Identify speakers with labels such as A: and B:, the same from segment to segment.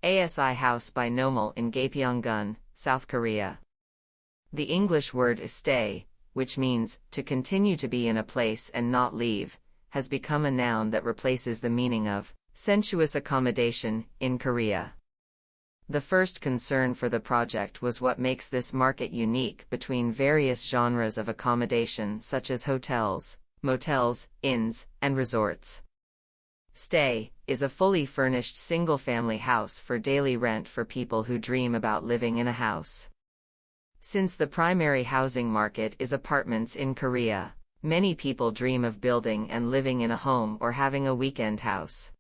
A: ASI House by NOMAL in GAPYEONG-GUN, South Korea. The English word is stay, which means to continue to be in a place and not leave, has become a noun that replaces the meaning of sensuous accommodation in Korea. The first concern for the project was what makes this market unique between various genres of accommodation such as hotels, motels, inns, and resorts. Stay is a fully furnished single-family house for daily rent for people who dream about living in a house. Since the primary housing market is apartments in Korea, many people dream of building and living in a home or having a weekend house.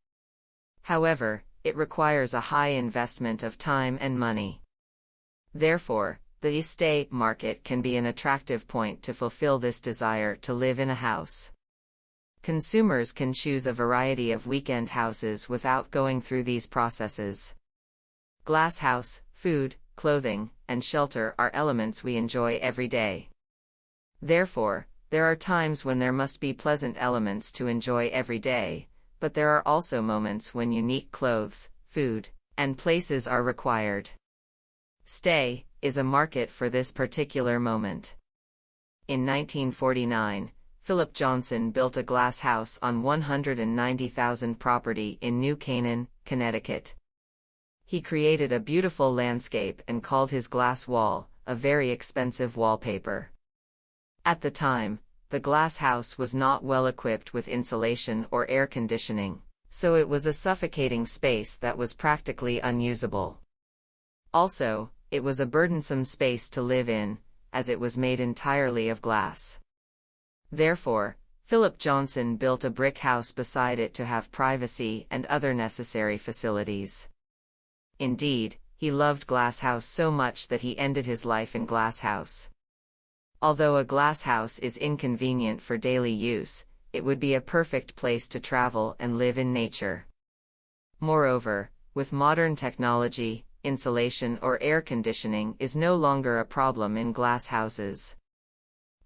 A: However, it requires a high investment of time and money. Therefore, the stay market can be an attractive point to fulfill this desire to live in a house. Consumers can choose a variety of weekend houses without going through these processes. Glass house, food, clothing, and shelter are elements we enjoy every day. Therefore, there are times when there must be pleasant elements to enjoy every day, but there are also moments when unique clothes, food, and places are required. Stay is a market for this particular moment. In 1949, Philip Johnson built a glass house on 190,000 property in New Canaan, Connecticut. He created a beautiful landscape and called his glass wall a very expensive wallpaper. At the time, the glass house was not well equipped with insulation or air conditioning, so it was a suffocating space that was practically unusable. Also, it was a burdensome space to live in, as it was made entirely of glass. Therefore, Philip Johnson built a brick house beside it to have privacy and other necessary facilities. Indeed, he loved glass house so much that he ended his life in glass house. Although a glass house is inconvenient for daily use, it would be a perfect place to travel and live in nature. Moreover, with modern technology, insulation or air conditioning is no longer a problem in glass houses.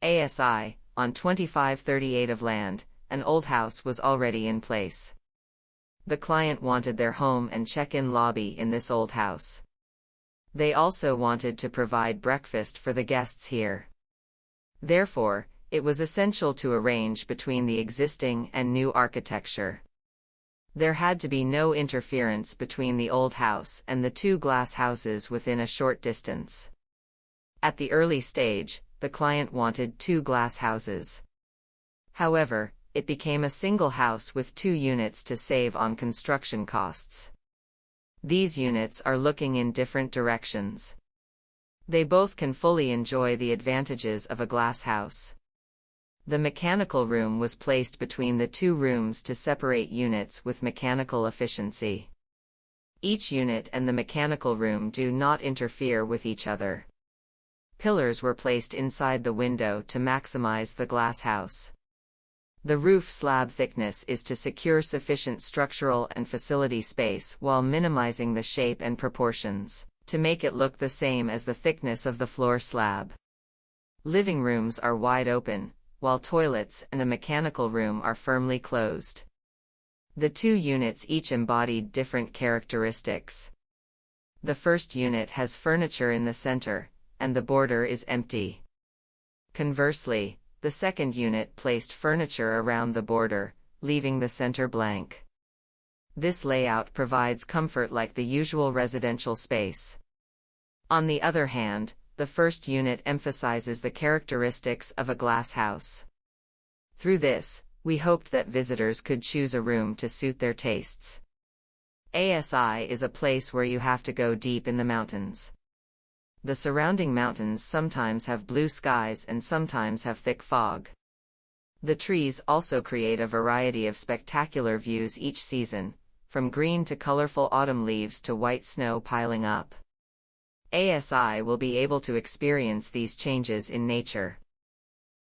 A: ASI, on 2538 of land, an old house was already in place. The client wanted their home and check-in lobby in this old house. They also wanted to provide breakfast for the guests here. Therefore, it was essential to arrange between the existing and new architecture. There had to be no interference between the old house and the two glass houses within a short distance. At the early stage, the client wanted two glass houses. However, it became a single house with 2 units to save on construction costs. These units are looking in different directions. They both can fully enjoy the advantages of a glass house. The mechanical room was placed between the 2 rooms to separate units with mechanical efficiency. Each unit and the mechanical room do not interfere with each other. Pillars were placed inside the window to maximize the glass house. The roof slab thickness is to secure sufficient structural and facility space while minimizing the shape and proportions, to make it look the same as the thickness of the floor slab. Living rooms are wide open, while toilets and a mechanical room are firmly closed. The 2 units each embodied different characteristics. The first unit has furniture in the center, and the border is empty. Conversely, the second unit placed furniture around the border, leaving the center blank. This layout provides comfort like the usual residential space. On the other hand, the first unit emphasizes the characteristics of a glass house. Through this, we hoped that visitors could choose a room to suit their tastes. ASI is a place where you have to go deep in the mountains. The surrounding mountains sometimes have blue skies and sometimes have thick fog. The trees also create a variety of spectacular views each season, from green to colorful autumn leaves to white snow piling up. ASI will be able to experience these changes in nature.